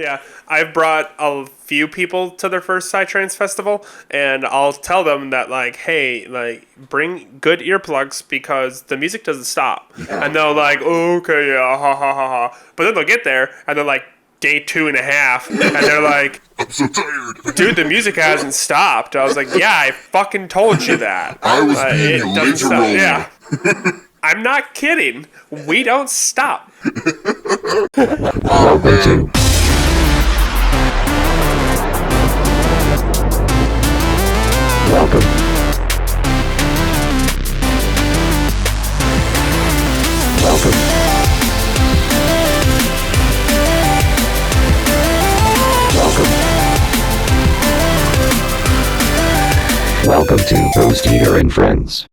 Yeah, I've brought a few people to their first Psytrance festival, and I'll tell them that, like, hey, like, bring good earplugs because the music doesn't stop. Yeah. And they'll like, oh, okay, yeah, ha ha ha ha. But then they'll get there, and they're like, day 2.5, and they're like, I'm so tired. dude, the music hasn't stopped. I was like, yeah, I fucking told you that. I was being it doesn't stop. literal. Yeah. I'm not kidding. We don't stop. Oh, man. Welcome. Welcome. Welcome. Welcome to GhostEater And Friends.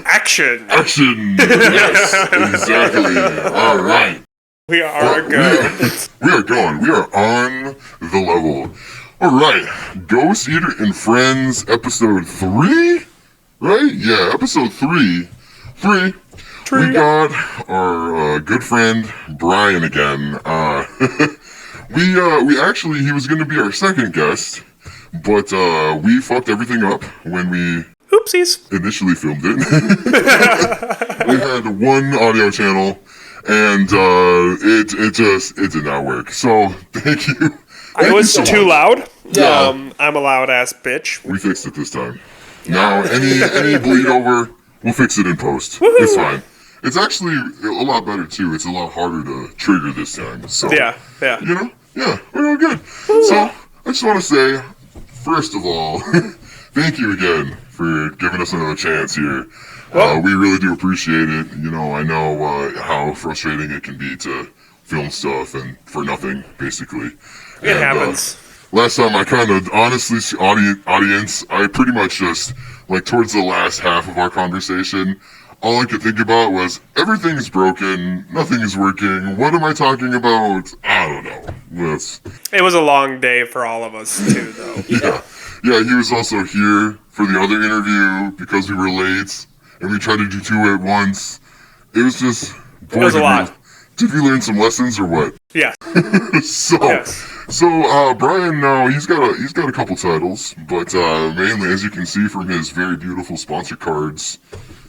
Action. Action. Yes, exactly. All right. We are going. We are going. We are on the level. All right. GhostEater And Friends, episode 3? Right? Yeah, episode 3. We got our good friend Brian again. We actually, he was going to be our second guest, but we fucked everything up when we Oopsies. initially filmed it. We had one audio channel, and it did not work. So thank you. I was too loud. Yeah. I'm a loud ass bitch. We fixed it this time. Now any bleed over, we'll fix it in post. Woohoo! It's fine. It's actually a lot better too. It's a lot harder to trigger this time. So Yeah. you know, yeah, we're all good. So I just want to say, first of all, thank you again for giving us another chance here. Well- We really do appreciate it. You know, I know how frustrating it can be to film stuff and for nothing, basically. It happens. Last time I kind of, honestly, audience, I pretty much just, like, towards the last half of our conversation, all I could think about was, everything is broken, nothing is working, what am I talking about? I don't know. It was a long day for all of us, too, though. Yeah, he was also here for the other interview because we were late, and we tried to do 2 at once. It was just... Boy, It was a lot. Did we learn some lessons or what? Yeah. So Brian now he's got a couple titles, but mainly, as you can see from his very beautiful sponsor cards,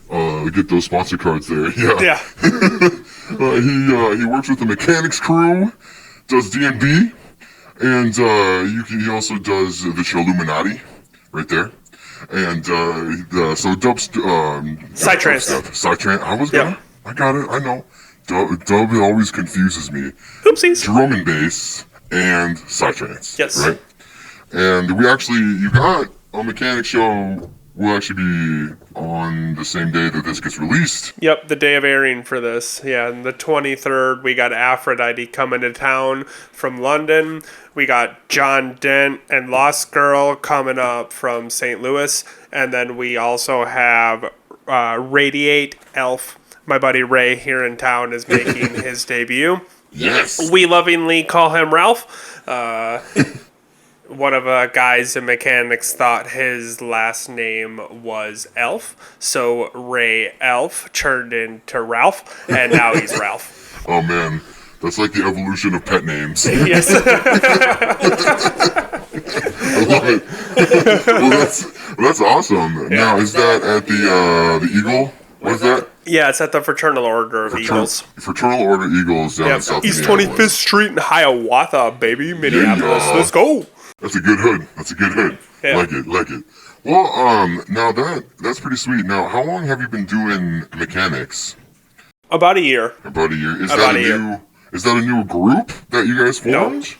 get those sponsor cards there. Yeah. He works with the Mechanix crew, does D&B, and he also does the Chilluminati, right there, and so dubs Psytrance. Psytrance. I got it. I know. Dub always confuses me. Oopsies. Drum and bass and Psytrance. Yes. Right? And you got a Mechanix show will actually be on the same day that this gets released. Yep, the day of airing for this. Yeah, and the 23rd, we got Aphrodite coming to town from London. We got John Dent and Lost Girl coming up from St. Louis. And then we also have Radiate Elf. My buddy Ray here in town is making his debut. Yes. We lovingly call him Ralph. One of the guys in Mechanix thought his last name was Elf, so Ray Elf turned into Ralph, and now he's Ralph. Oh man, that's like the evolution of pet names. Yes. I love it. Well, that's awesome. Yeah. Now, is that at the Eagle? What is that? Yeah, it's at the Fraternal Order of Eagles. Fraternal Order Eagles down in South East Minneapolis. 25th Street in Hiawatha, baby, Minneapolis. Yeah. Let's go. That's a good hood. Yeah. Like it. Well, now that's pretty sweet. Now, how long have you been doing Mechanix? About a year. About a year. Is About that a year. Is that a new group that you guys formed?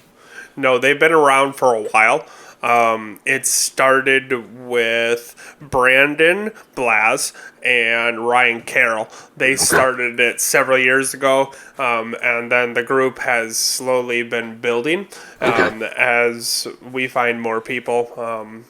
No, they've been around for a while. It started with Brandon Blaz and Ryan Carroll. They started it several years ago, and then the group has slowly been building as we find more people.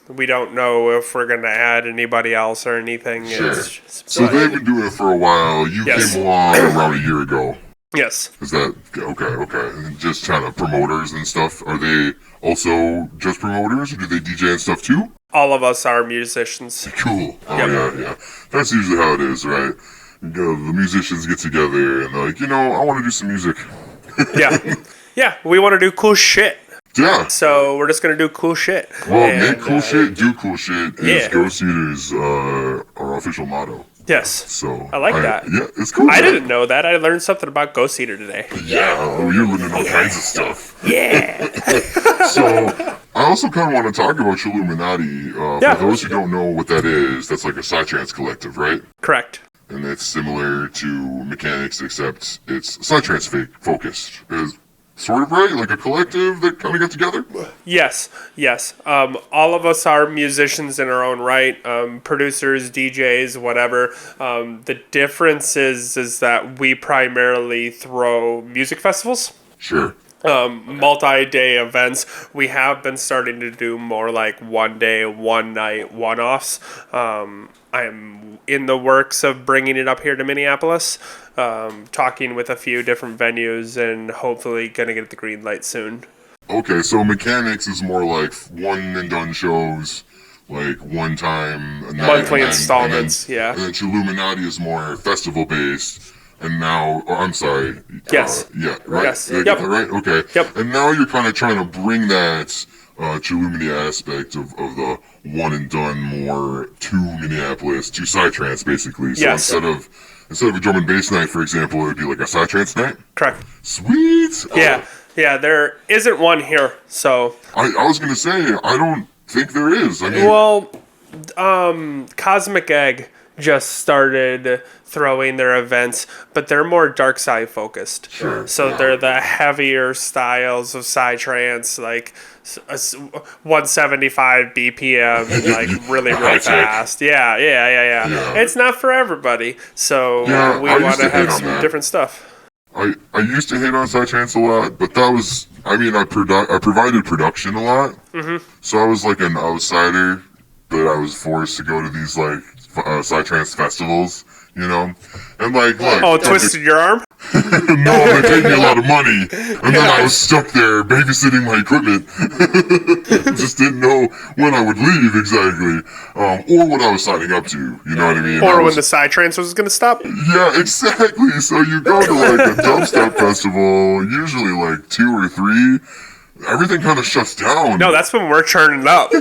We don't know if we're going to add anybody else or anything. Sure. So they've been doing it for a while. You came along around a year ago. Yes. Is that okay? And just kind of promoters and stuff. Are they also just promoters, or do they DJ and stuff too? All of us are musicians. Cool. Oh yeah. That's usually how it is, right? The musicians get together and they're like, I want to do some music. Yeah. Yeah, we want to do cool shit. Yeah. So we're just going to do cool shit. Well, And, make cool shit, do cool shit is yeah. Ghost Eater's our official motto. Yes. So I like that. Yeah, it's cool. I man. didn't know that. I learned something about Ghost Eater today. Yeah, you're learning all kinds of stuff. Yeah. So I also kind of want to talk about Chilluminati. Yeah. For those who don't know what that is, that's like a Psytrance collective, right? Correct. And it's similar to Mechanix, except it's Psytrance focused. Is sort of right, like a collective that kind of got together. Yes. All of us are musicians in our own right, producers, DJs, whatever. The difference is that we primarily throw music festivals. Sure. Multi-day events. We have been starting to do more like one day, one night, one-offs. I'm in the works of bringing it up here to Minneapolis, talking with a few different venues, and hopefully gonna get the green light soon. Okay, so Mechanix is more like one and done shows, like one time a night, Monthly and installments, and then, yeah. And then Chilluminati is more festival based, and now, I'm sorry. Yes. Yeah, right? Yes. Did I Yep. get that right? Okay. Yep. And now you're kind of trying to bring that Chilluminati aspect of the one and done more to Minneapolis, to Psytrance basically. So Yes. instead of a drum and bass night, for example, it would be like a Psytrance night. Correct. Sweet. Yeah, there isn't one here, so... I was gonna say, I don't think there is. I mean, Well, Cosmic Egg just started throwing their events, but they're more dark side focused. Sure. So they're the heavier styles of psytrance, like 175 BPM, like really High tech. fast. Yeah. It's not for everybody, so Yeah, we I used want to to hate have on some that. different stuff. I used to hate on Psytrance a lot, but that was, I mean, I provided production a lot. Mm-hmm. So I was like an outsider, but I was forced to go to these like Psytrance festivals, you know? And like Twisted your arm? no, they paid me a lot of money, and then I was stuck there babysitting my equipment. Just didn't know when I would leave exactly, or what I was signing up to. You know what I mean? Or when the psytrance was going to stop? Yeah, exactly. So you go to like a dubstep festival, usually like 2 or 3. Everything kind of shuts down. No, that's when we're churning up. Yeah.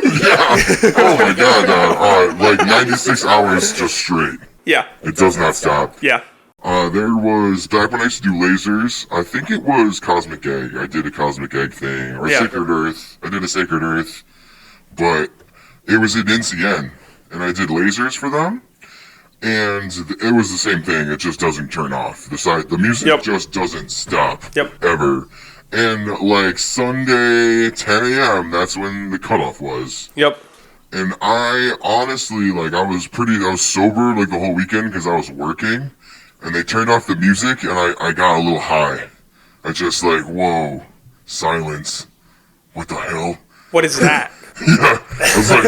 Oh my god. Like 96 hours just straight. Yeah. It does not stop. Yeah. There was, back when I used to do lasers, I think it was Cosmic Egg. I did a Cosmic Egg thing, or Yeah. Sacred Earth. I did a Sacred Earth, but it was at NCN, and I did lasers for them, and it was the same thing. It just doesn't turn off. The music Yep. just doesn't stop. Yep. Ever. And like Sunday, 10 a.m., that's when the cutoff was. Yep. And I honestly, like, I was sober, like, the whole weekend because I was working. And they turned off the music, and I got a little high. I just like, whoa, silence. What the hell? What is that? Yeah, I was like,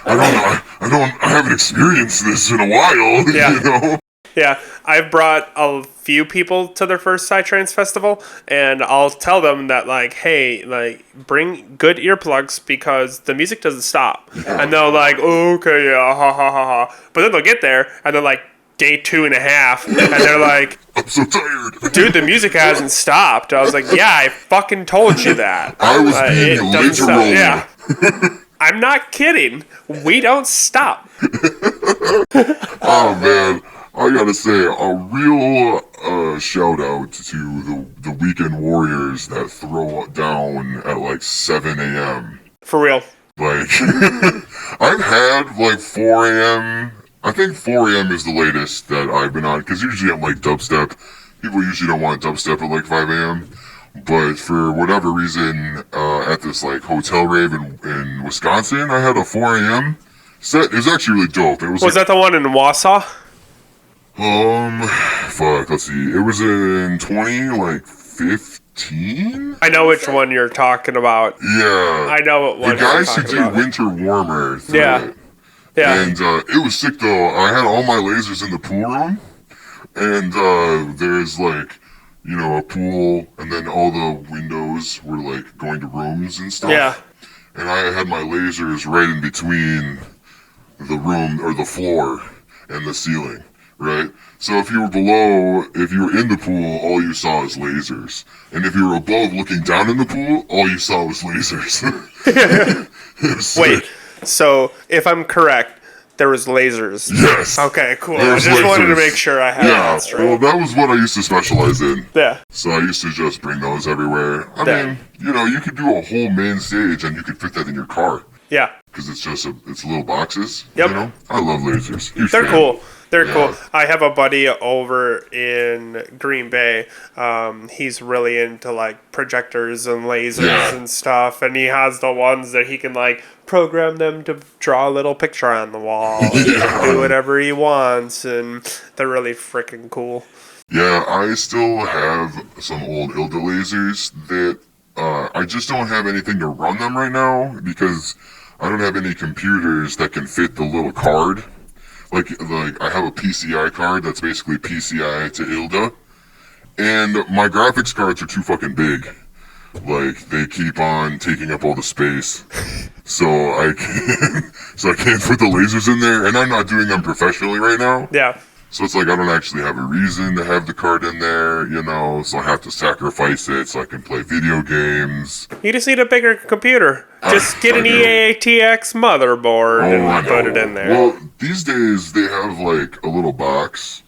I haven't experienced this in a while, Yeah. you know? Yeah, I've brought a few people to their first Psytrance festival, and I'll tell them that, like, hey, like, bring good earplugs because the music doesn't stop. Yeah. And they'll like, oh, okay, yeah, ha ha ha ha. But then they'll get there, and they're like, day 2.5, and they're like, I'm so tired. dude, the music hasn't stopped. I was like, yeah, I fucking told you that. I was being it doesn't stop. literal. Yeah. I'm not kidding. We don't stop. Oh, man. I gotta say, a real shout out to the weekend warriors that throw down at like 7 a.m. For real. Like, I've had like 4 a.m. I think 4 a.m. is the latest that I've been on, because usually I'm like dubstep. People usually don't want dubstep at like 5 a.m. But for whatever reason, at this like hotel rave in Wisconsin, I had a 4 a.m. set. It was actually really dope. It was that the one in Wausau? Let's see. It was in 2015? I know which one you're talking about. Yeah. I know what one The guys who you're do talking about. Winter Warmer. threw Yeah. it. Yeah. And it was sick though. I had all my lasers in the pool room. And there's like, you know, a pool, and then all the windows were like going to rooms and stuff. Yeah. And I had my lasers right in between the room, or the floor, and the ceiling. right? So if you were below, if you were in the pool, all you saw is lasers. And if you were above looking down in the pool, all you saw was lasers. It was Wait, sick. so if I'm correct, there was lasers. Yes. Okay, cool. There I was just wanted to lasers. make sure I had Yeah, that straight. well, that was what I used to specialize in. Yeah. So I used to just bring those everywhere. I Yeah. mean, you know, you could do a whole main stage and you could fit that in your car. Yeah. Because it's just it's little boxes. Yep. You know? I love lasers. Huge They're fan. cool. They're Yeah. cool. I have a buddy over in Green Bay. He's really into like projectors and lasers Yeah. and stuff, and he has the ones that he can like program them to draw a little picture on the wall, Yeah. do whatever he wants, and they're really freaking cool. Yeah, I still have some old Ilda lasers that I just don't have anything to run them right now because I don't have any computers that can fit the little card. Like I have a PCI card that's basically PCI to Ilda, and my graphics cards are too fucking big. Like they keep on taking up all the space, so I can't put the lasers in there, and I'm not doing them professionally right now. Yeah. So it's like I don't actually have a reason to have the card in there, you know, so I have to sacrifice it so I can play video games. You just need a bigger computer. Just get I an do. EATX motherboard I and put know. it in there. Well, these days they have like a little box.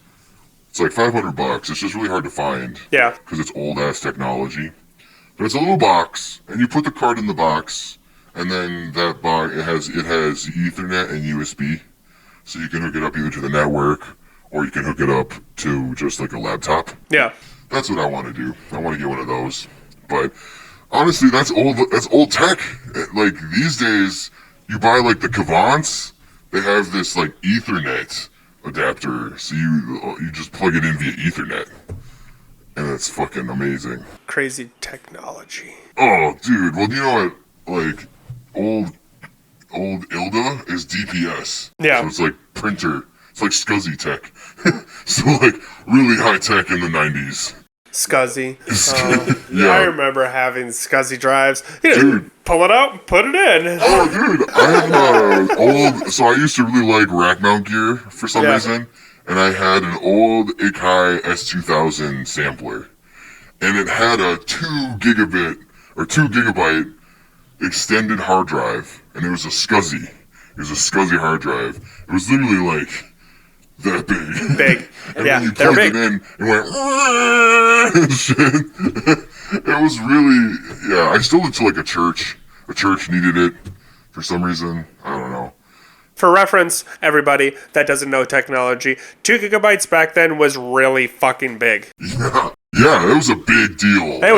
It's like $500. It's just really hard to find Yeah. because it's old ass technology. But it's a little box, and you put the card in the box, and then that box it has Ethernet and USB, so you can hook it up either to the network or you can hook it up to just like a laptop. Yeah. That's what I want to do. I want to get one of those. But honestly, that's old tech. Like these days, you buy like the Cavants, they have this like Ethernet adapter, so you just plug it in via Ethernet, and it's fucking amazing. Crazy technology. Oh, dude. Well, you know what? Like old Ilda is DPS. Yeah. So it's like printer. It's like SCSI tech. So like really high tech in the 90s. SCSI. Yeah. I remember having SCSI drives. You know, Dude. pull it out, put it in. Oh, dude, I have old. So I used to really like rack mount gear for some Yeah. reason, and I had an old Akai S2000 sampler, and it had a 2 gigabyte extended hard drive, and it was a SCSI. It was a SCSI hard drive. It was literally like that big. Big. And Yeah, when you they're plugged big. it in, it went and shit. It was really, yeah. I stole it to like a church. A church needed it for some reason. I don't know. For reference, everybody that doesn't know technology, 2 gigabytes back then was really fucking big. Yeah, it was a big deal. That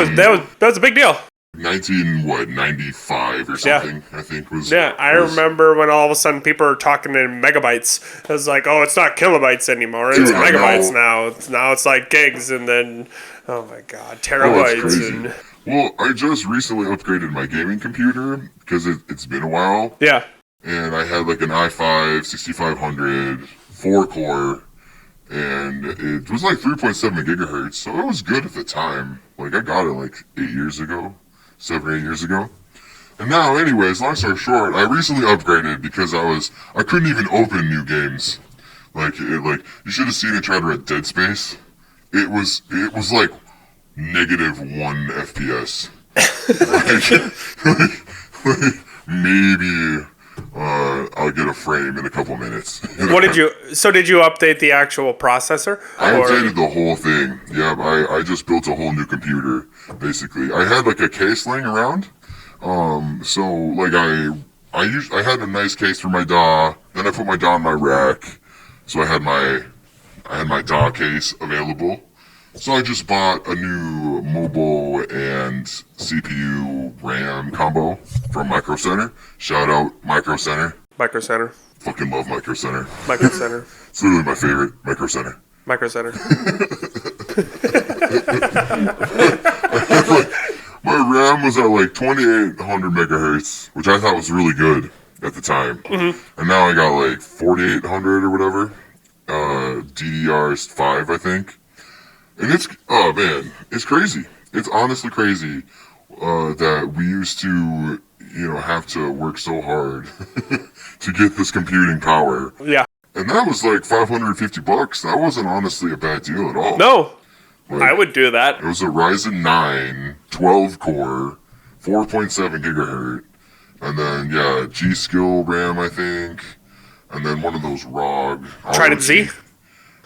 was a big deal. 95 or something, I think was. Yeah, I remember when all of a sudden people are talking in megabytes. It was like, oh, it's not kilobytes anymore. It's Dude, I megabytes know. now. It's like gigs, and then, oh my god, Oh, it's terabytes. crazy. And Well, I just recently upgraded my gaming computer because it's been a while. yeah, And I had like an i5 6500 4-core, and it was like 3.7 gigahertz, so it was good at the time. Like I got it like 7 or 8 years ago. And now, anyways, long story short, I recently upgraded because I couldn't even open new games. Like you should have seen it try to read Dead Space. It was like -1 FPS. like, maybe I'll get a frame in a couple minutes. did you update the actual processor? I Or- updated the whole thing. Yeah, I just built a whole new computer, basically. I had like a case laying around. So like I had a nice case for my DAW, then I put my DAW in my rack. So I had my DAW case available. So I just bought a new mobile and CPU RAM combo from Micro Center. Shout out Micro Center. Micro Center. Fucking love Micro Center. Micro Center. It's literally my favorite, Micro Center. Micro Center. My RAM was at like 2800 megahertz, which I thought was really good at the time. Mm-hmm. And now I got like 4800 or whatever. DDR5, I think. And oh man, it's crazy. It's honestly crazy that we used to, have to work so hard to get this computing power. Yeah. And that was like $550. That wasn't honestly a bad deal at all. No, Like, I would do that. It was a Ryzen 9, 12 core, 4.7 gigahertz, and then G-Skill RAM, I think, and then one of those ROG. Trident Z?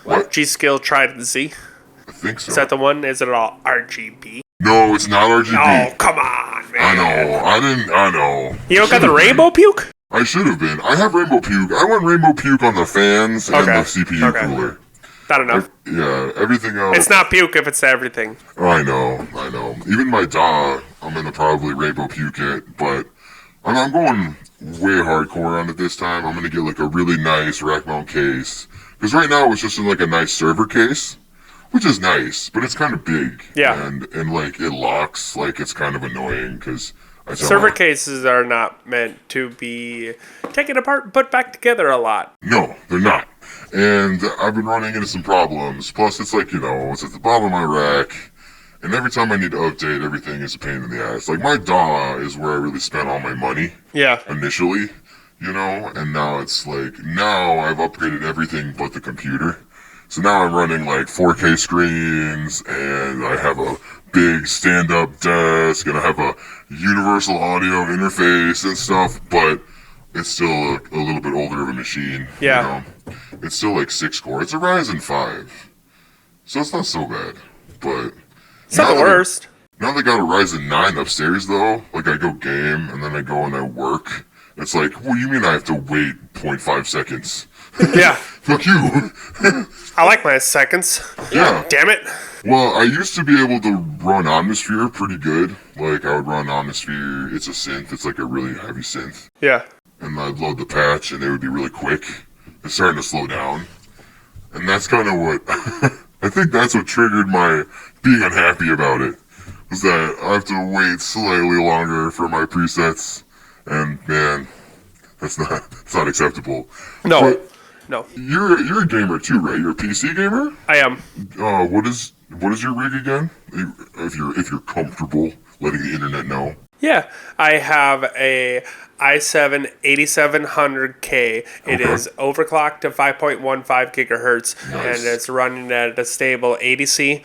What? G-Skill Trident Z? I think so. Is that the one? Is it all RGB? No, it's not RGB. Oh, come on, man. I know. You don't got the rainbow puke? I should have been. I have Rainbow Puke. I want Rainbow Puke on the fans and the CPU cooler. Not enough. Everything else. It's not puke if it's everything. I know. Even my DAW, I'm gonna probably Rainbow Puke it, but I'm going way hardcore on it this time. I'm gonna get like a really nice rack mount case. Because right now it's just in like a nice server case, which is nice, but it's kind of big. Yeah. And like it locks, like it's kind of annoying because server cases are not meant to be taken apart and put back together a lot. No, they're not. And I've been running into some problems. Plus, it's like, it's at the bottom of my rack. And every time I need to update, everything is a pain in the ass. Like, my DAW is where I really spent all my money. Yeah. Initially, and now it's like, now I've upgraded everything but the computer. So now I'm running like 4K screens, and I have a big stand-up desk, and I have a universal audio interface and stuff, but it's still a little bit older of a machine. Yeah. It's still like 6 core. It's a Ryzen 5. So it's not so bad. But it's not the worst. Now they got a Ryzen 9 upstairs though. Like I go game and then I go and I work. It's like, what do you mean I have to wait 0.5 seconds? Yeah. Fuck you. I like my seconds. Yeah. Damn it. Well, I used to be able to run Omnisphere pretty good. Like I would run Omnisphere. It's a synth. It's like a really heavy synth. Yeah. And I'd load the patch and it would be really quick. It's starting to slow down. And that's kind of what, I think that's what triggered my being unhappy about it. Was that I have to wait slightly longer for my presets. And man, it's not acceptable. No. But no. You're a gamer too, right? You're a PC gamer? I am. What is your rig again? If you're comfortable letting the internet know. Yeah, I have a i7 8700K. It is overclocked to 5.15 gigahertz, Nice. and it's running at a stable 80C,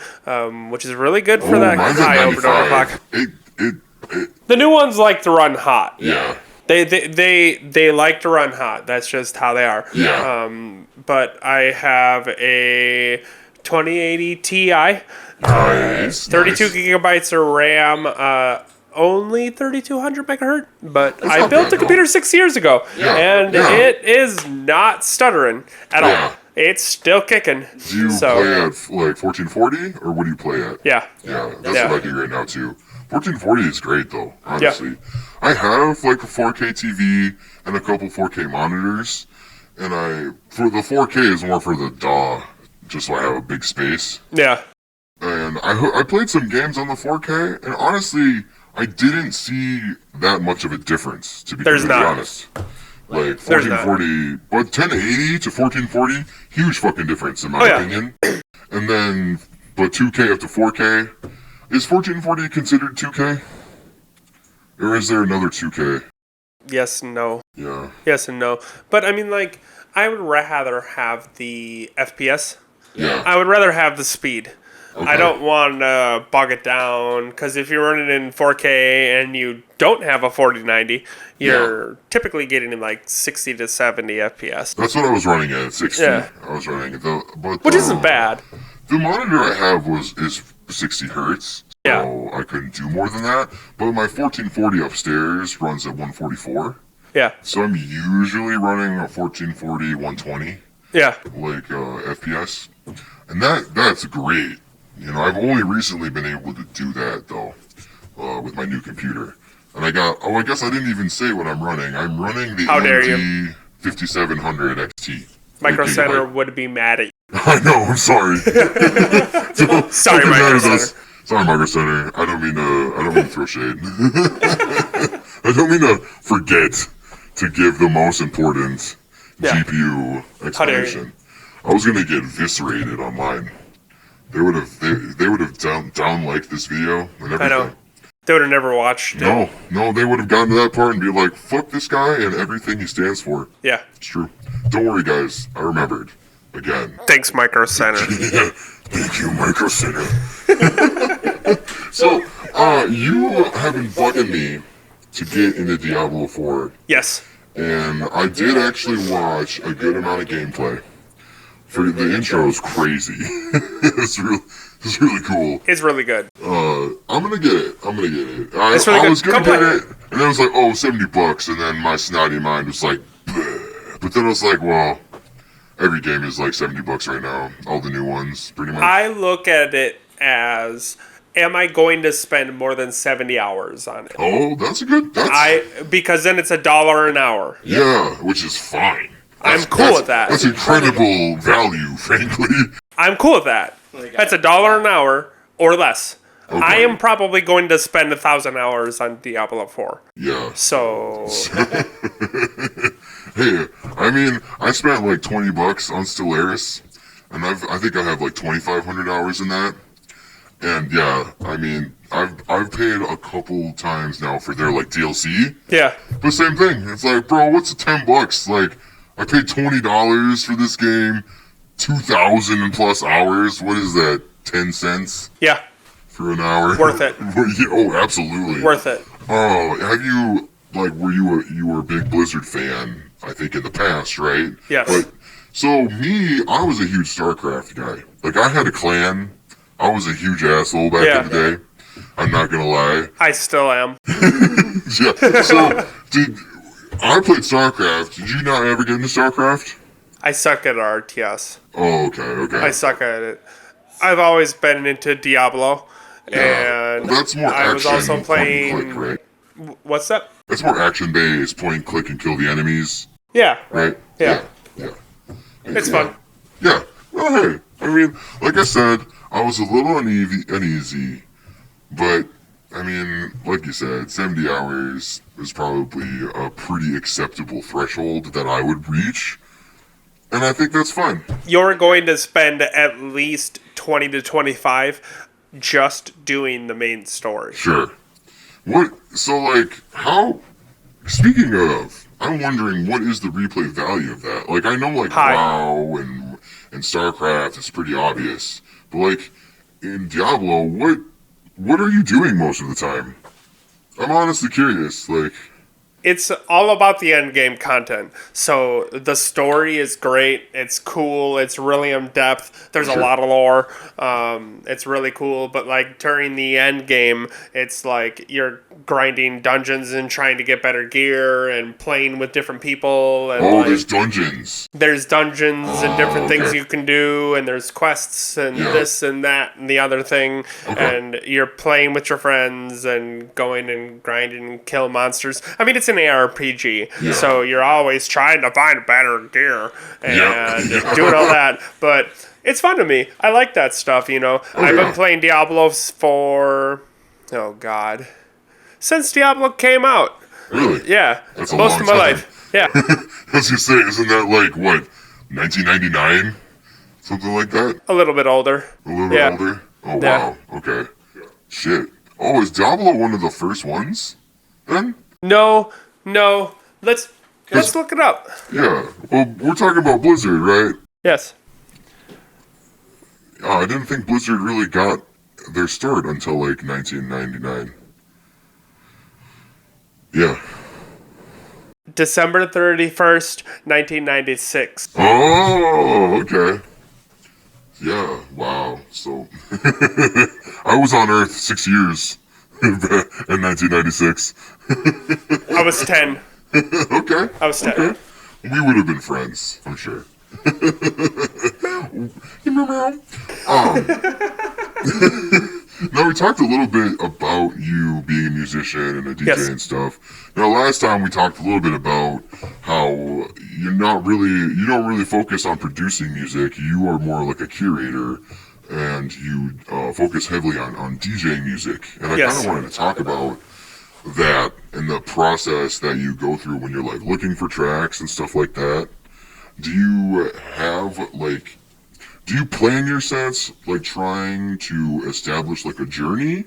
which is really good for that Mine's at high 95. overclock. The new ones like to run hot. Yeah. They like to run hot. That's just how they are. Yeah. But I have a 2080 Ti. Nice. 32 gigabytes of RAM. Only 3200 megahertz, but I not built bad, the computer 6 years ago, and it is not stuttering at all. It's still kicking. Do you play at like 1440, or what do you play at? Yeah. Yeah, that's what I do right now too. 1440 is great though, honestly. I have like a 4K TV and a couple 4K monitors, and for the 4K is more for the DAW, just so I have a big space. Yeah. And I played some games on the 4K, and honestly, I didn't see that much of a difference, to be completely honest. Like 1440, but 1080 to 1440, huge fucking difference in my opinion. And then, but 2K up to 4K, is 1440 considered 2K? Or is there another 2K? Yes and no. Yeah. Yes and no. But I mean, like, I would rather have the FPS. Yeah. I would rather have the speed. Okay. I don't want to bog it down, because if you're running in 4K and you don't have a 4090, you're typically getting in like 60 to 70 FPS. That's what I was running at 60. Yeah. I was running at which isn't bad. The monitor I have is 60 hertz, so Yeah. I couldn't do more than that. But my 1440 upstairs runs at 144. Yeah. So I'm usually running a 1440, 120, Yeah. like FPS, and that's great. I've only recently been able to do that though, with my new computer. And I guess I didn't even say what I'm running. I'm running the AMD 5700 XT. Micro Center would be mad at you. I know, I'm sorry. Sorry, Micro Center. Sorry, Micro Center. I don't mean to throw shade. I don't mean to forget to give the most important GPU explanation. I was gonna get eviscerated online. They would have down liked this video and everything. I know. They would have never watched it. No, they would have gotten to that part and be like, fuck this guy and everything he stands for. Yeah. It's true. don't worry, guys. I remembered. Again. Thanks, Micro Center. Yeah. Thank you, Micro Center. So, you have been bugging me to get into Diablo 4. Yes. And I did actually watch a good amount of gameplay. For the intro is crazy. It's really cool. It's really good. I'm gonna get it. It's really I good. was gonna Come get play. it, and then I was like, oh, $70, and then my snotty mind was like, bleh. But then I was like, well, every game is like $70 right now. All the new ones, pretty much. I look at it as, am I going to spend more than 70 hours on it? Oh, that's a good. Because then it's $1 an hour. Yeah, which is fine. I'm cool with that. That's incredible value, frankly. I'm cool with that. That's $1 an hour or less. Okay. I am probably going to spend 1,000 hours on Diablo 4. Yeah. So Hey, I mean, I spent like $20 on Stellaris, and I think I have like 2,500 hours in that. And yeah, I mean, I've paid a couple times now for their like DLC. yeah, But same thing. It's like, bro, what's $10? Like, I paid $20 for this game, 2,000 plus hours. What is that? 10 cents yeah, for an hour? Worth it. Oh, absolutely. worth it. Oh, have you were you a big Blizzard fan? I think in the past, right? Yes. But so me, I was a huge StarCraft guy. Like I had a clan. I was a huge asshole back in the day. I'm not gonna lie. I still am. Yeah. So I played StarCraft. Did you not ever get into StarCraft? I suck at RTS. Oh, okay. I suck at it. I've always been into Diablo, and Well, that's more I was action, also playing. point and click, right? What's that? That's more action-based, point and click and kill the enemies, Yeah, right? Yeah. Yeah. it's fun. Yeah. Well, hey, I mean, like I said, I was a little uneasy, but I mean, like you said, 70 hours is probably a pretty acceptable threshold that I would reach, and I think that's fine. You're going to spend at least 20 to 25 just doing the main story. Sure. What? So, like, how? Speaking of, I'm wondering what is the replay value of that? Like, I know, like, High. WoW and StarCraft is pretty obvious, but like in Diablo, what are you doing most of the time? I'm honestly curious. Like, It's all about the end game content. So the story is great. It's cool. It's really in depth. There's a lot of lore. It's really cool. But like during the end game, it's like you're grinding dungeons and trying to get better gear and playing with different people. And like, there's dungeons. there's dungeons and different things okay. you can do, and there's quests and this and that and the other thing. And you're playing with your friends and going and grinding and kill monsters. I mean, it's an ARPG, so you're always trying to find better gear and doing all that. But it's fun to me. I like that stuff, you know. I've been playing Diablo for, since Diablo came out. Really? Yeah, That's a most long of my time. life. Yeah. I was gonna say, isn't that like what, 1999, something like that? A little bit older. A little bit older. Oh wow. Okay. Shit. Oh, is Diablo one of the first ones? Then? No. Let's look it up. Yeah. Well, we're talking about Blizzard, right? Yes. I didn't think Blizzard really got their start until like 1999. Yeah. December 31st, 1996. Oh, okay. Yeah, wow. So, I was on Earth 6 years in 1996. I was 10. Okay. I was 10. Okay. We would have been friends, I'm sure. Now, we talked a little bit about you being a musician and a DJ and stuff. Now, last time we talked a little bit about how you don't really focus on producing music. You are more like a curator, and you focus heavily on DJing music. And I kind of wanted to talk about that and the process that you go through when you're like looking for tracks and stuff like that. Do you have like... Do you plan your sets, like, trying to establish, like, a journey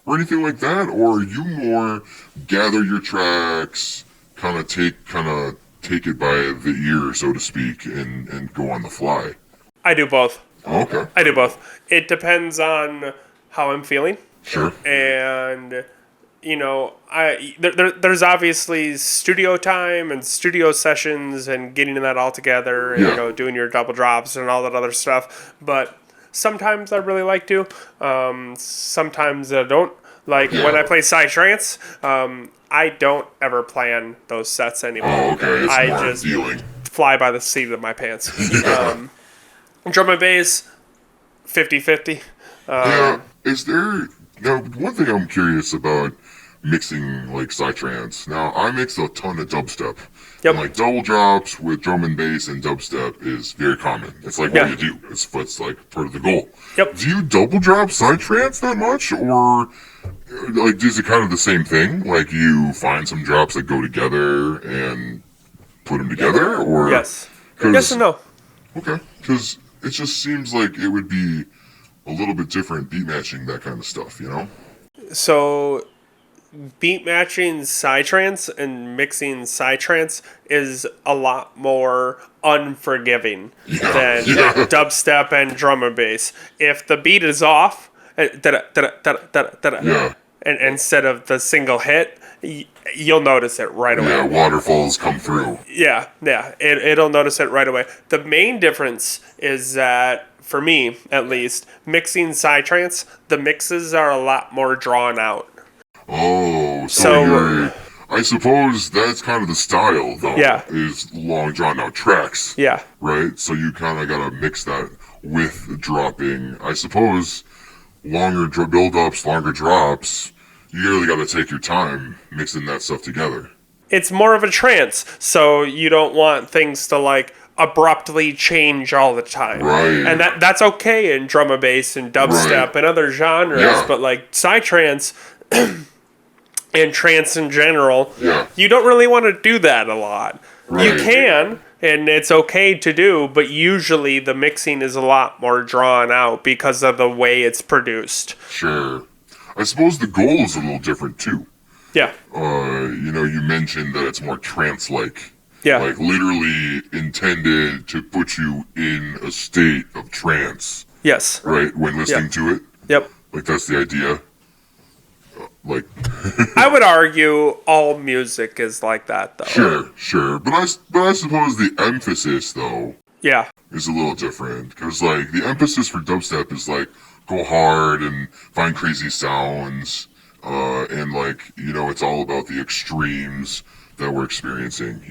or anything like that? Or are you more gather your tracks, kind of take it by the ear, so to speak, and go on the fly? I do both. Okay. I do both. It depends on how I'm feeling. Sure. And there's obviously studio time and studio sessions and getting that all together and doing your double drops and all that other stuff. But sometimes I really like to. Sometimes I don't. Like when I play Psytrance, I don't ever plan those sets anymore. Oh, okay. It's I more just feeling. fly by the seat of my pants. Drum and bass, 50-50. Is there... Now, one thing I'm curious about mixing, like, Psytrance. Now, I mix a ton of dubstep. Yep. And, like, double drops with drum and bass and dubstep is very common. It's like what you do. It's like part of the goal. Yep. Do you double drop Psytrance that much? Or, like, is it kind of the same thing? Like, you find some drops that go together and put them together? Or Yes. Yes and no. Okay. Because it just seems like it would be a little bit different beat matching, that kind of stuff, you know? So, beat matching Psytrance and mixing Psytrance is a lot more unforgiving than dubstep and drum and bass. If the beat is off, and instead of the single hit, you'll notice it right away. Yeah, waterfalls come through. Yeah, it'll notice it right away. The main difference is that, for me at least, mixing Psytrance, the mixes are a lot more drawn out. Oh, so I suppose that's kind of the style, though. Yeah. Is long drawn out tracks. Yeah. Right? So you kind of gotta mix that with dropping. I suppose longer build-ups, longer drops, you really gotta take your time mixing that stuff together. It's more of a trance, so you don't want things to, like, abruptly change all the time. Right. And that's okay in drum and bass and dubstep and other genres, but, like, Psytrance and trance in general, you don't really want to do that a lot. Right. You can, and it's okay to do, but usually the mixing is a lot more drawn out because of the way it's produced. Sure. I suppose the goal is a little different, too. Yeah. You mentioned that it's more trance-like. Yeah. Like, literally intended to put you in a state of trance. Yes. Right? When listening to it? Yep. Like, that's the idea? Like... I would argue all music is like that, though. Sure. But I suppose the emphasis, though... Yeah. ...is a little different. Because, like, the emphasis for dubstep is, like, go hard and find crazy sounds. And, like, it's all about the extremes that we're experiencing,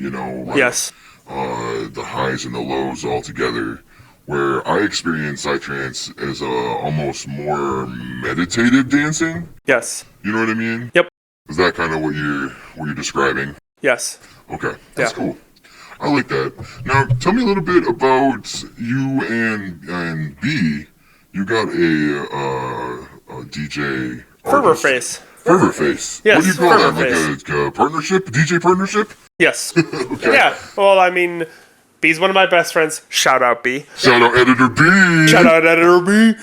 like, yes. The highs and the lows all together, where I experience Psytrance as almost more meditative dancing. Yes. You know what I mean? Yep. Is that kind of what you're describing? Yes. Okay, that's cool. I like that. Now, tell me a little bit about you and B. You got a DJ... Fervor face. Fervor face. Yes, what do you call Fervor that? face. Like a partnership? DJ partnership? Yes. Okay. Yeah. Well, I mean, B's one of my best friends. Shout out, B. Shout out, Editor B. Shout out, Editor B.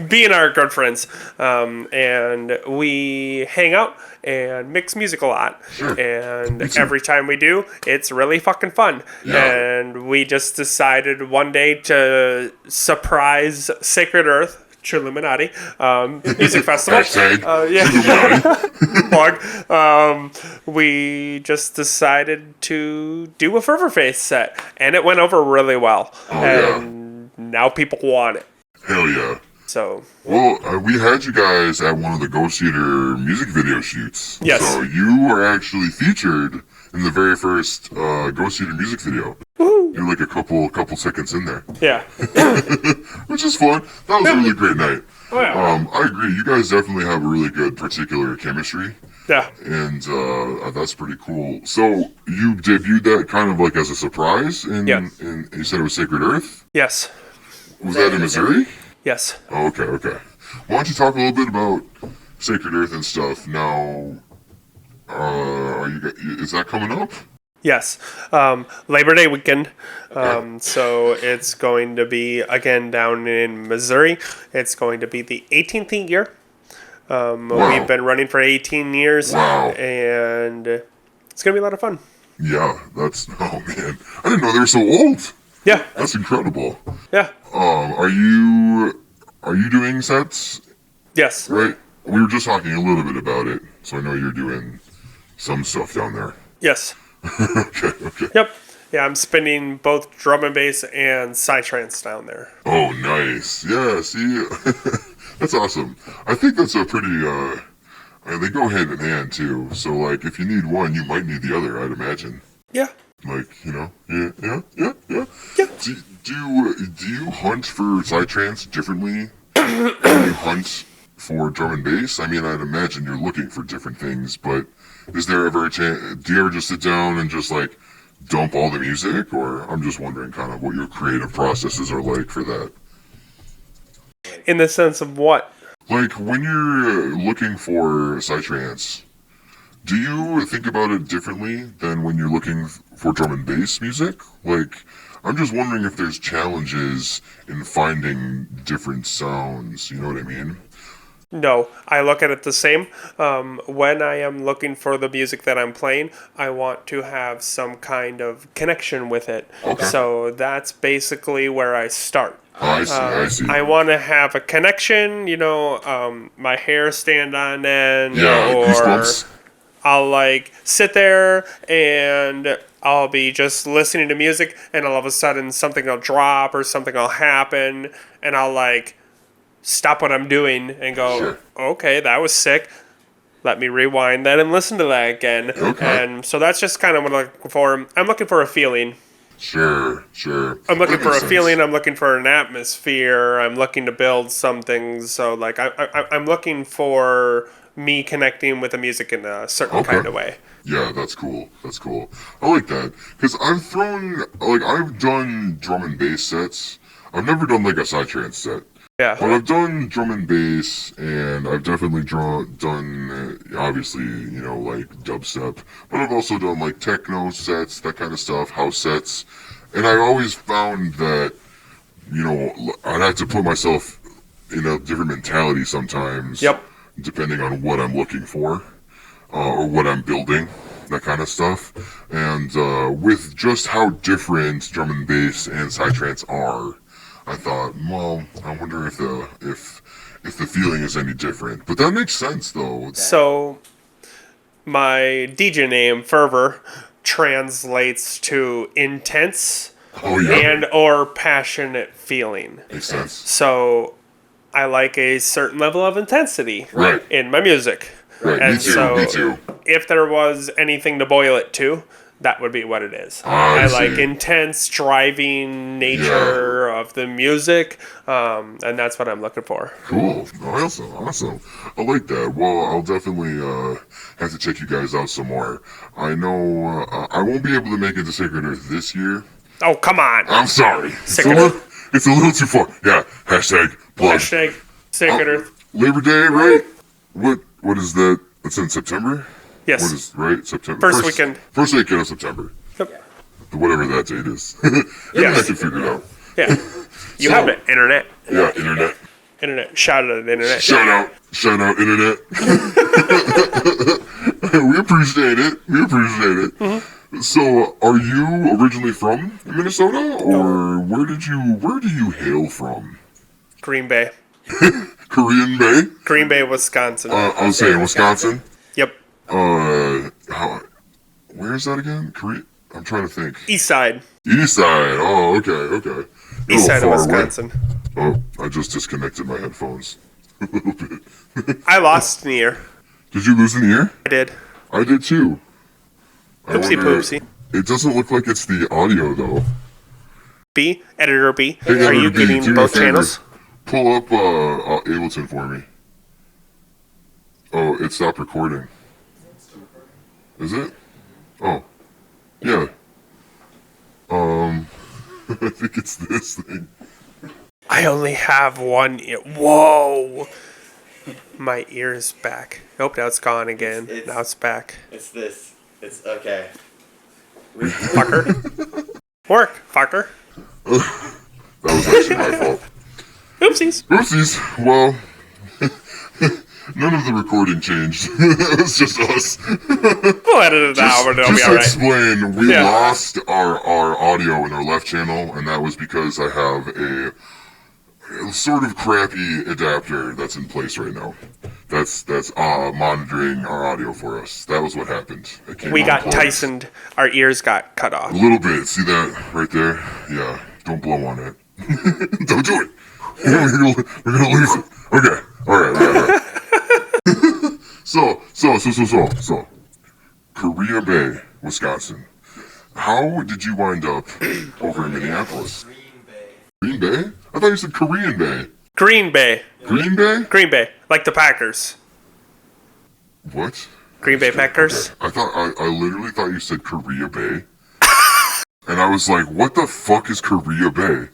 B and I are good friends, and we hang out and mix music a lot. Sure. And every time we do, it's really fucking fun. Yeah. And we just decided one day to surprise Sacred Earth, Chilluminati, music festival. Plug. We just decided to do a Fervor Face set, and it went over really well. And now people want it. Hell yeah. So. Well, we had you guys at one of the GhostEater music video shoots. Yes. So you were actually featured in the very first GhostEater music video. Woo. You're like a couple seconds in there. Yeah. Which is fun. That was a really great night. Oh, yeah. I agree. You guys definitely have a really good particular chemistry. Yeah. And that's pretty cool. So you debuted that kind of like as a surprise, and you said it was Sacred Earth? Yes. Was that in Missouri? Yes. Oh, okay. Why don't you talk a little bit about Sacred Earth and stuff? Now, is that coming up? Yes. Labor Day weekend. So it's going to be, again, down in Missouri. It's going to be the 18th year. Wow. We've been running for 18 years, Wow. and it's going to be a lot of fun. Yeah, that's... Oh, man. I didn't know they were so old. Yeah, That's incredible. yeah, Are you doing sets? yes, Right? We were just talking a little bit about it, so I know you're doing some stuff down there. yes. Okay. Yep. Yeah, I'm spinning both drum and bass and Psytrance down there. Oh, nice. Yeah, see, that's awesome. I think that's a pretty, they go hand in hand, too. So, like, if you need one, you might need the other, I'd imagine. Yeah. Like, yeah. Yeah. Do you hunt for Psytrance differently than you hunt for drum and bass? I mean, I'd imagine you're looking for different things, but is there ever a chance, do you ever just sit down and just, like, dump all the music? Or I'm just wondering kind of what your creative processes are like for that. In the sense of what? Like, when you're looking for Psytrance, do you think about it differently than when you're looking for drum and bass music? Like, I'm just wondering if there's challenges in finding different sounds, you know what I mean? No, I look at it the same. When I am looking for the music that I'm playing, I want to have some kind of connection with it. Okay. So that's basically where I start. I see. I want to have a connection, my hair stand on end, Yeah, or goosebumps. I'll like sit there and I'll be just listening to music, and all of a sudden something will drop or something will happen, and I'll like stop what I'm doing and go, Sure. okay, that was sick. Let me rewind that and listen to that again. Okay. And so that's just kind of what I'm looking for. I'm looking for a feeling. Sure. I'm looking That for a makes sense. feeling. I'm looking for an atmosphere. I'm looking to build something. So like I'm looking for me connecting with the music in a certain Okay. kind of way. Yeah, that's cool. I like that. Because I've done drum and bass sets. I've never done like a Psytrance set. Yeah. But I've done drum and bass, and I've definitely done, obviously, like dubstep. But I've also done like techno sets, that kind of stuff, house sets. And I always found that, I'd have to put myself in a different mentality sometimes. Yep. Depending on what I'm looking for, or what I'm building, that kind of stuff. And with just how different drum and bass and Psytrance are, I thought, well, I wonder if the feeling is any different. But that makes sense, though. So my DJ name, Fervor, translates to intense Oh yeah, and or passionate feeling. makes sense. So I like a certain level of intensity Right. in my music. Right. And Me too. so Me too. if there was anything to boil it to, that would be what it is. I I like see. intense, driving nature of the music, and that's what I'm looking for. Cool. Awesome. I like that. Well, I'll definitely have to check you guys out some more. I know I won't be able to make it to Sacred Earth this year. Oh, come on. I'm sorry. Sacred Earth? It's a little too far. Yeah. Hashtag plug. Hashtag Sacred Earth. Labor Day, right? What is that? It's in September? Yes. What is, right? September. First weekend. First weekend of September. Yep. Whatever that date is. Maybe Yes. I can figure it out. Yeah. You So- have it. Internet. Yeah, internet. Internet. Shout out to internet. Shout out, internet. We appreciate it. Mm-hmm. So, are you originally from Minnesota, or where do you hail from? Green Bay. Korean Bay? Green Bay, Wisconsin. I was saying Wisconsin. Yep. Where is that again? Korea? I'm trying to think. East side. East side. Oh, okay. You're a East little side of far away. Wisconsin. Oh, I just disconnected my headphones a little bit. I lost an ear. Did you lose an ear? I did. I did too. I Oopsie wonder- poopsie. It doesn't look like it's the audio though. B, editor B. Hey, Are you Editor B, do getting me a both favor. channels? Pull up Ableton for me. Oh, it stopped recording. Is it? Oh, yeah. I think it's this thing. I only have one ear. Whoa! My ear is back. Nope, now it's gone again. Now it's back. It's this. It's okay. Fucker. Work, fucker. That was actually my fault. Oopsies. Oopsies. Well, None of the recording changed. It was just us. We'll edit it out, but it'll be Just to alright. explain, we Yeah. lost our audio in our left channel, and that was because I have a sort of crappy adapter that's in place right now. That's monitoring our audio for us. That was what happened. It came We got unplugged. Tysoned. Our ears got cut off. A little bit. See that right there? Yeah. Don't blow on it. Don't do it. We're gonna lose it. Okay. All right. So. Korea Bay, Wisconsin. How did you wind up over in Minneapolis? Green Bay? I thought you said Korean Bay. Green Bay. Green Bay? Green Bay. Like the Packers. What? Green Bay Packers. I literally thought you said Korea Bay. And I was like, what the fuck is Korea Bay?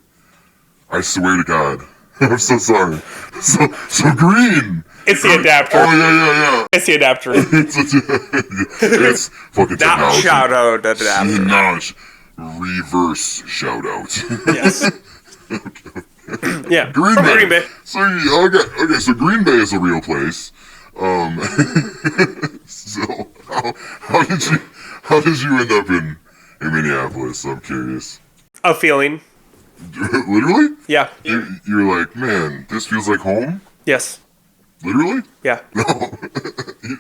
I swear to God. I'm so sorry. So green. It's the adapter. Oh, yeah. It's the adapter. It's fucking Not technology. shout out adapter. Notch. Reverse shout out. Yes. Yeah. Green From Bay. Green Bay. So okay, so Green Bay is a real place. So how did you end up in Minneapolis? I'm curious. A feeling. Literally? Yeah. You're like, man, this feels like home? Yes. Literally? Yeah. No.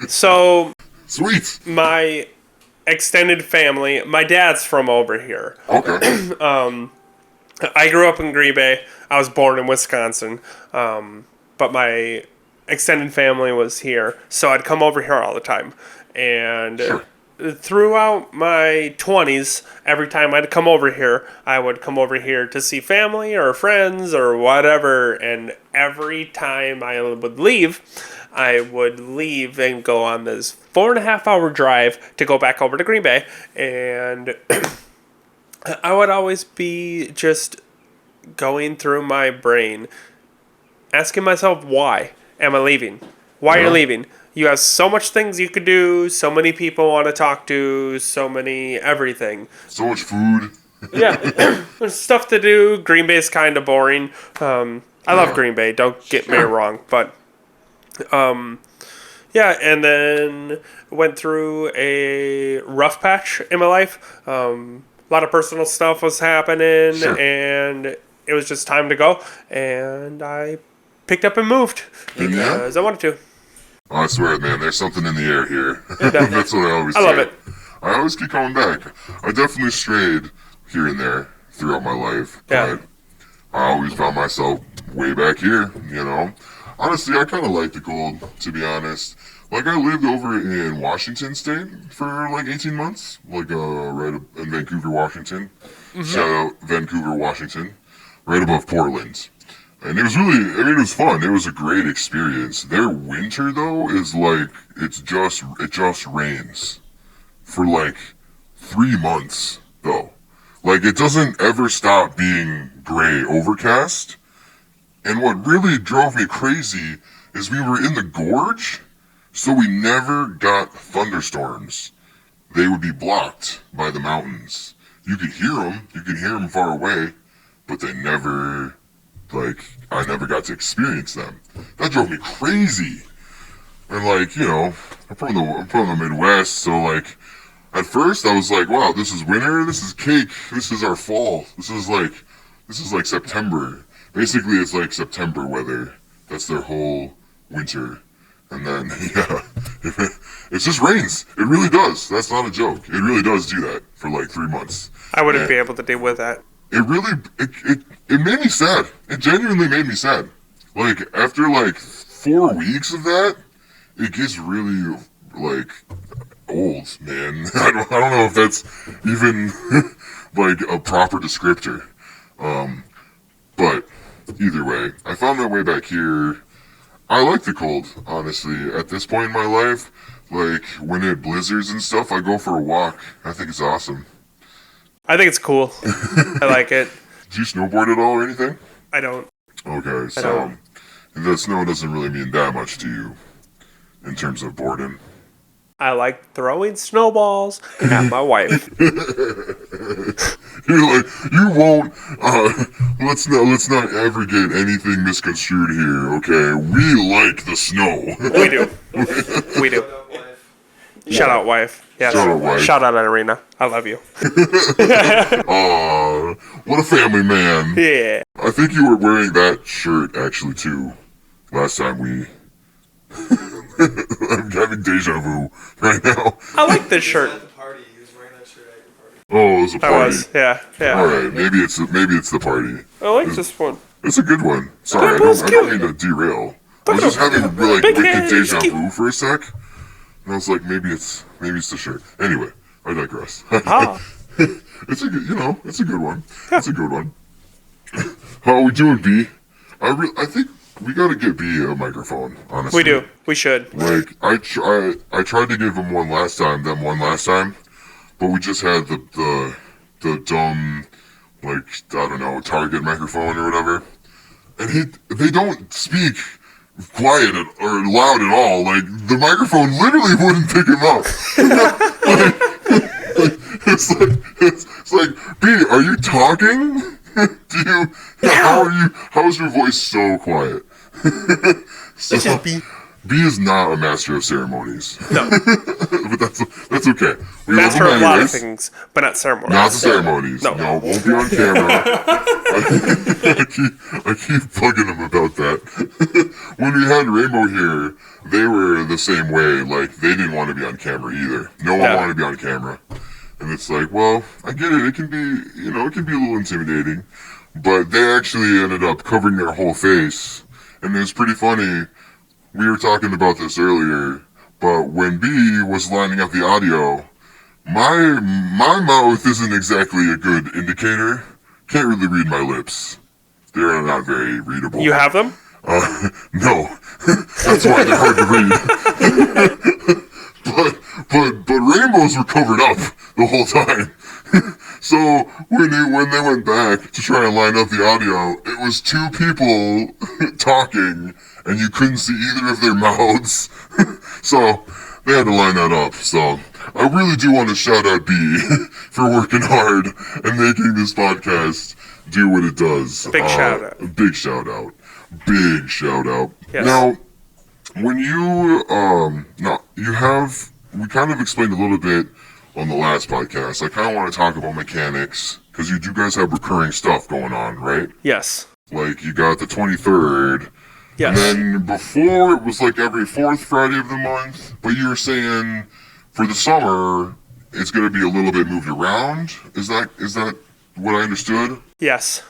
So Sweet. my extended family, my dad's from over here. Okay. I grew up in Green Bay. I was born in Wisconsin. But my extended family was here. So I'd come over here all the time. And Sure. throughout my 20s, every time I'd come over here, I would come over here to see family or friends or whatever. And every time I would leave and go on this 4.5 hour drive to go back over to Green Bay. And I would always be just going through my brain, asking myself, why am I leaving? Why are you leaving? You have so much things you could do, so many people want to talk to, so many everything. So much food. Yeah, there's stuff to do. Green Bay's kind of boring. I love Green Bay, don't get me wrong, but yeah, and then went through a rough patch in my life. A lot of personal stuff was happening, and it was just time to go, and I picked up and moved because I wanted to. I swear, man, there's something in the air here. That's what I always say. I love it. I always keep coming back. I definitely strayed here and there throughout my life, Yeah. but I always found myself way back here, you know? Honestly, I kind of like the cold, to be honest. Like, I lived over in Washington State for like 18 months, like right in Vancouver, Washington. Shout out Vancouver, Washington, right above Portland. And it was really, it was fun. It was a great experience. Their winter, though, is like, it just rains for like 3 months, though. Like, it doesn't ever stop being gray, overcast. And what really drove me crazy is we were in the gorge, so we never got thunderstorms. They would be blocked by the mountains. You could hear them far away, but they never, like, I never got to experience them. That drove me crazy. And like, you know, I'm from the Midwest, so like, at first I was like, wow, this is winter, this is cake, this is our fall, this is like September. Basically, it's like September weather. That's their whole winter. And then, yeah, it just rains. It really does. That's not a joke. It really does do that for like 3 months. I wouldn't be able to deal with that. It really, it made me sad. It genuinely made me sad. Like, after like 4 weeks of that, it gets really, like, old, man. I don't know if that's even, like, a proper descriptor. But, either way, I found my way back here. I like the cold, honestly. At this point in my life, like, when it blizzards and stuff, I go for a walk. I think it's awesome. I think it's cool. I like it. Do you snowboard at all or anything? I don't. Okay, so the snow doesn't really mean that much to you in terms of boredom. I like throwing snowballs at my wife. You're like, you won't. Let's not ever get anything misconstrued here, okay? We like the snow. We do. We do. Shout out, wife. Yes. Shout out, wife. Shout out, Irina. I love you. Aw, what a family man. Yeah. I think you were wearing that shirt actually too. Last time we. I'm having deja vu right now. I like this shirt. At the party, he was wearing that shirt at your party. Oh, it was a I party. was. Yeah. Yeah. All right, maybe it's the party. I like this one. It's a good one. Sorry, I That don't was mean to derail. I was just having like Big wicked hands, deja cute. vu for a sec, and I was like, maybe it's the shirt. Anyway, I digress. Ah. It's a good, it's a good one. It's a good one. How are we doing, B? I think we gotta get B a microphone. Honestly, We do. We should. Like I tried to give him them one last time, but we just had the dumb, like, I don't know, Target microphone or whatever, and they don't speak quiet or loud at all. Like the microphone literally wouldn't pick him up. It's like, B, are you talking? How is your voice so quiet? So, It's just B. B is not a master of ceremonies. No. But that's okay. We Master love of him a lot of anyways. things, but not ceremonies. Not the ceremonies. No. No, won't be on camera. I keep bugging him about that. When we had Rainbow here, they were the same way. Like, they didn't want to be on camera either. No one Yeah. wanted to be on camera. And it's like, well, I get it. It can be, it can be a little intimidating. But they actually ended up covering their whole face. And it was pretty funny. We were talking about this earlier. But when B was lining up the audio, my mouth isn't exactly a good indicator. Can't really read my lips. They're not very readable. You have them? No. That's why they're hard to read. But rainbows were covered up the whole time. So when they went back to try and line up the audio, it was two people talking, and you couldn't see either of their mouths. So they had to line that up. So I really do want to shout out B for working hard and making this podcast do what it does. Big shout out. Big shout out. Big shout out. Yes. Now, when you we kind of explained a little bit on the last podcast. I kind of want to talk about mechanics because you guys have recurring stuff going on, right? Yes. Like you got the 23rd. Yes. And then before it was like every fourth Friday of the month, but you were saying for the summer it's going to be a little bit moved around. Is that what I understood? Yes.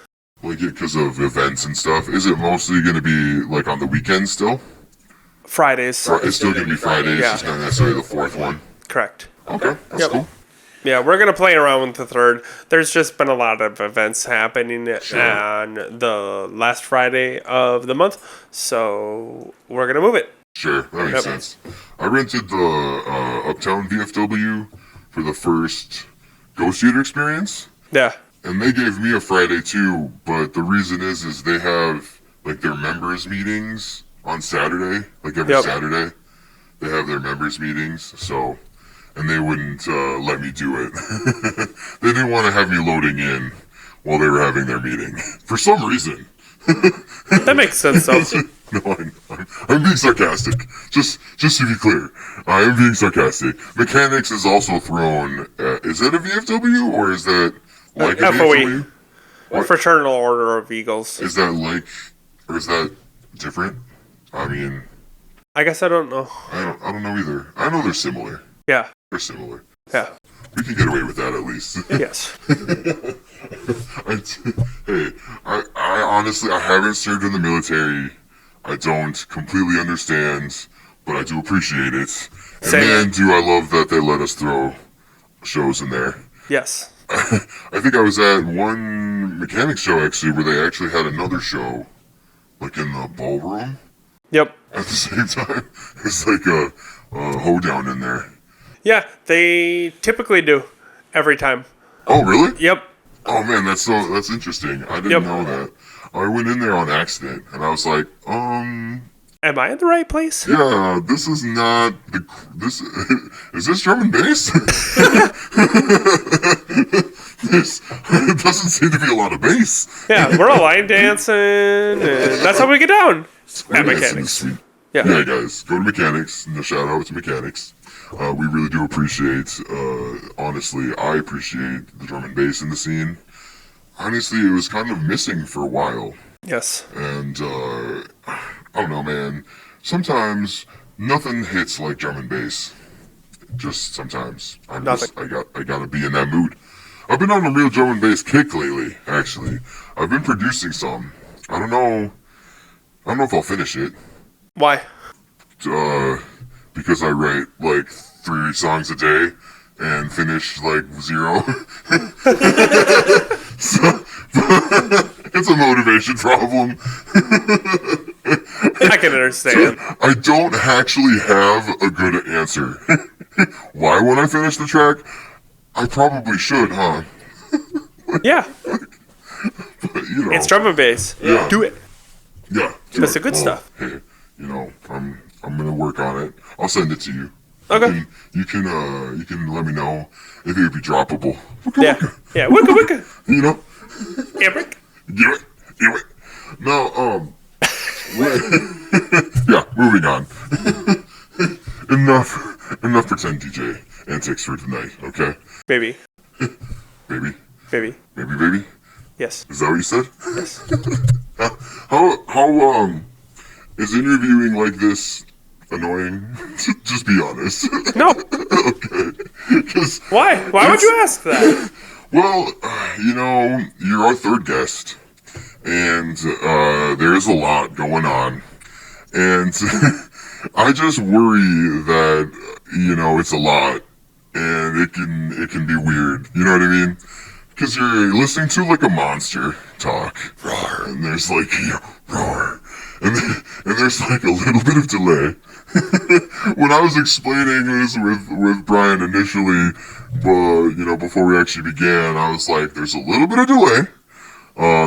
Like because of events and stuff. Is it mostly going to be like on the weekends still? Fridays. It's still going to be Fridays. Yeah. It's not necessarily the fourth one. Correct. Okay, that's Yep. cool. Yeah, we're going to play around with the third. There's just been a lot of events happening on the last Friday of the month, so we're going to move it. Sure, that makes Yep. sense. I rented the Uptown VFW for the first GhostEater experience. Yeah. And they gave me a Friday too, but the reason is they have like their members meetings on Saturday, like every Yep. Saturday. They have their members meetings, and they wouldn't let me do it. They didn't want to have me loading in while they were having their meeting for some reason. That makes sense, though. No, I'm being sarcastic. Just to be clear, I am being sarcastic. Mechanix is also thrown. Is that a VFW or is that like a FOE. VFW? What? Fraternal Order of Eagles. Is that like, or is that different? I mean, I guess I don't know. I don't know either. I know they're similar. Yeah. They're similar. Yeah. We can get away with that at least. Yes. I honestly, I haven't served in the military. I don't completely understand, but I do appreciate it. And Same. man, do I love that they let us throw shows in there. Yes. I think I was at one Mechanix show actually where they actually had another show, like in the ballroom Yep. at the same time. It's like a hoedown in there. Yeah, they typically do every time. Oh, really? Yep. Oh man, that's interesting. I didn't Yep. know that. I went in there on accident, and I was like, Am I in the right place? Yeah, this is not the. This is this drum and bass? This it doesn't seem to be a lot of bass. Yeah, we're all line dancing, and that's how we get down. At Nice and Mechanics. sweet. Yeah. Yeah, guys, go to Mechanics. No shout out to Mechanics. We really do appreciate. Honestly, I appreciate the drum and bass in the scene. Honestly, it was kind of missing for a while. Yes. And I don't know, man. Sometimes nothing hits like drum and bass. Just sometimes. I gotta be in that mood. I've been on a real drum and bass kick lately. Actually, I've been producing some. I don't know if I'll finish it. Why? Because I write like 3 songs a day and finish like 0. So, it's a motivation problem. I can understand. I don't actually have a good answer. Why won't I finish the track? I probably should, huh? Yeah. But, you know, It's drum and bass. Yeah. Do it. yeah, That's the good stuff. Hey, you know, I'm gonna work on it. I'll send it to you. Okay. You can let me know if it would be droppable. Yeah. Yeah. Wicka wicka. You know. Eric. Do it. No, yeah, moving on. Enough pretend DJ antics for tonight, okay? Baby. Baby. Baby. Baby? Yes. Is that what you said? Yes. How is interviewing like this annoying? Just be honest. No. Okay. 'Cause Why? Why would you ask that? well, you know, you're our third guest, and there is a lot going on, and I just worry that you know it's a lot, and it can be weird. You know what I mean? Because you're listening to like a monster talk, roar, and there's like roar, and there's like a little bit of delay. When I was explaining this with Brian initially, but you know before we actually began, I was like, "There's a little bit of delay.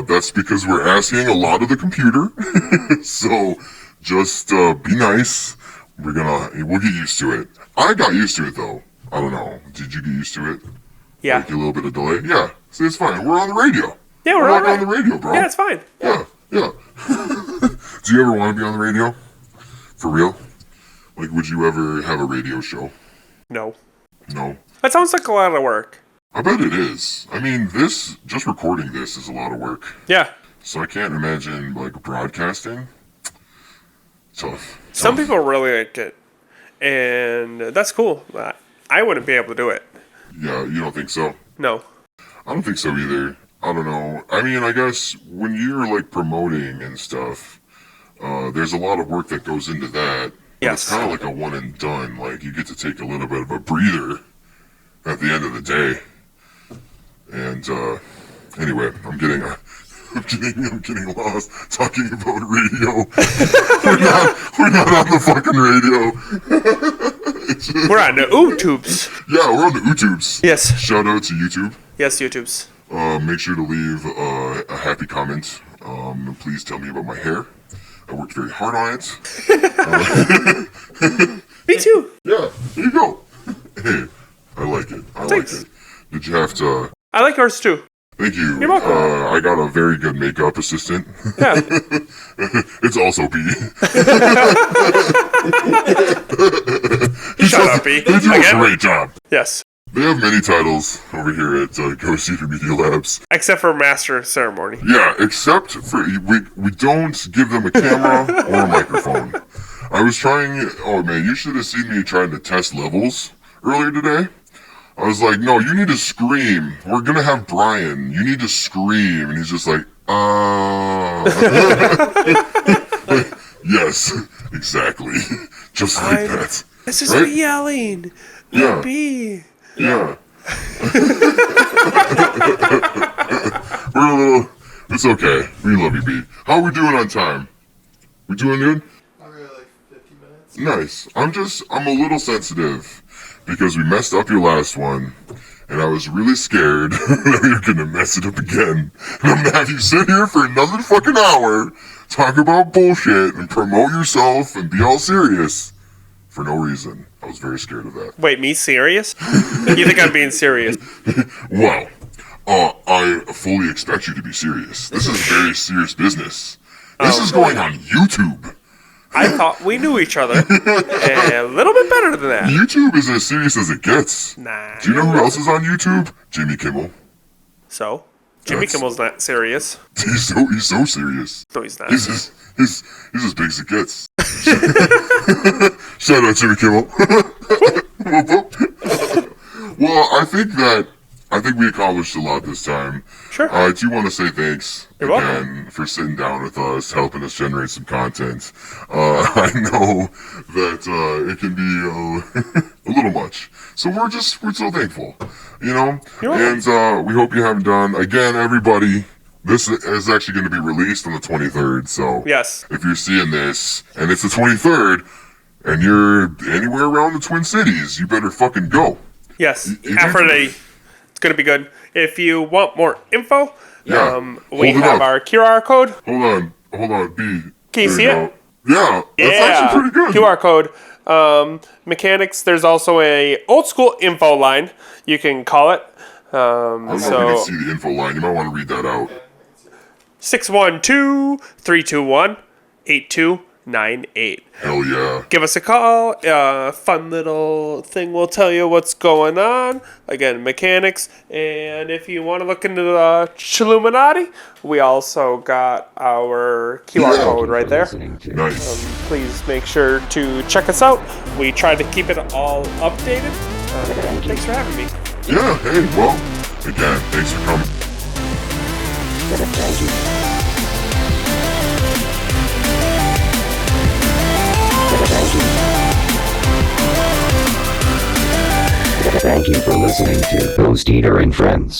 That's because we're asking a lot of the computer. So just be nice. We'll get used to it. I got used to it though. I don't know. Did you get used to it? Yeah. Like a little bit of delay? Yeah. See, it's fine. We're on the radio. Yeah, we're like all right. on the radio, bro. Yeah, it's fine. Yeah. Do you ever want to be on the radio? For real? Like, would you ever have a radio show? No. No. That sounds like a lot of work. I bet it is. I mean, just recording this is a lot of work. Yeah. So I can't imagine, like, broadcasting. Tough. Some people really like it. And that's cool. I wouldn't be able to do it. Yeah, you don't think so? No. I don't think so either. I don't know. I mean, I guess when you're, like, promoting and stuff, there's a lot of work that goes into that. But Yes. It's kind of like a one and done. Like, you get to take a little bit of a breather at the end of the day. And, anyway, I'm getting lost talking about radio. we're not on the fucking radio. We're on the YouTubes. Yeah, we're on the YouTubes. Yes. Shout out to YouTube. Yes, YouTubes. Make sure to leave a happy comment. Please tell me about my hair. I worked very hard on it. Me too. Yeah, there you go. Hey, I like it. Thanks. Like it. Did you have to... I like yours too. Thank you. You're welcome. I got a very good makeup assistant. Yeah. It's also B. Shut up, B. They do a Again? great job. Yes. They have many titles over here at GhostEater Media Labs. Except for Master of Ceremony. Yeah, except for we don't give them a camera or a microphone. I was trying. Oh man, you should have seen me trying to test levels earlier today. I was like, no, you need to scream. We're gonna have Brian. You need to scream, and he's just like, yes, exactly, just like that. This is Right? me yelling. Yeah. B. Yeah. We're a little. It's okay. We love you, B. How are we doing on time? We doing good? I'm really like 50 minutes. Nice. I'm a little sensitive because we messed up your last one, and I was really scared that you're gonna mess it up again. And I'm gonna have you sit here for another fucking hour, talk about bullshit, and promote yourself, and be all serious. For no reason. I was very scared of that. Wait, me serious? You think I'm being serious? Well, I fully expect you to be serious. This is very serious business. This is going on YouTube. I thought we knew each other a little bit better than that. YouTube is as serious as it gets. Nah. Do you know who else is on YouTube? Jimmy Kimmel. So, Jimmy That's- Kimmel's not serious. He's so serious. No, he's not. He's as big as it gets. Shout out Jimmy Kimmel. Well, I think we accomplished a lot this time. Sure. I do want to say thanks You're again for sitting down with us, helping us generate some content. I know that it can be a little much, so we're so thankful, you know. You're And we hope you haven't done again, everybody. This is actually going to be released on the 23rd, so Yes. if you're seeing this and it's the 23rd and you're anywhere around the Twin Cities, you better fucking go. Yes. You Aphrodite. It's going to be good. If you want more info, Yeah. we Hold it have up. our QR code. Hold on, B. Can you There see go. it? Yeah, that's actually pretty good. QR code. Mechanics. There's also a old school info line. You can call it. I don't know if you can So see the info line. You might want to read that out. 612-321-8298. Hell yeah. Give us a call. Fun little thing will tell you what's going on. Again, Mechanics. And if you want to look into the Chilluminati, we also got our QR Yeah. code right there. Listening to Nice. Please make sure to check us out. We try to keep it all updated. Thanks for having me. Yeah, hey, well, again, thanks for coming. Thank you. Thank you for listening to GhostEater and Friends.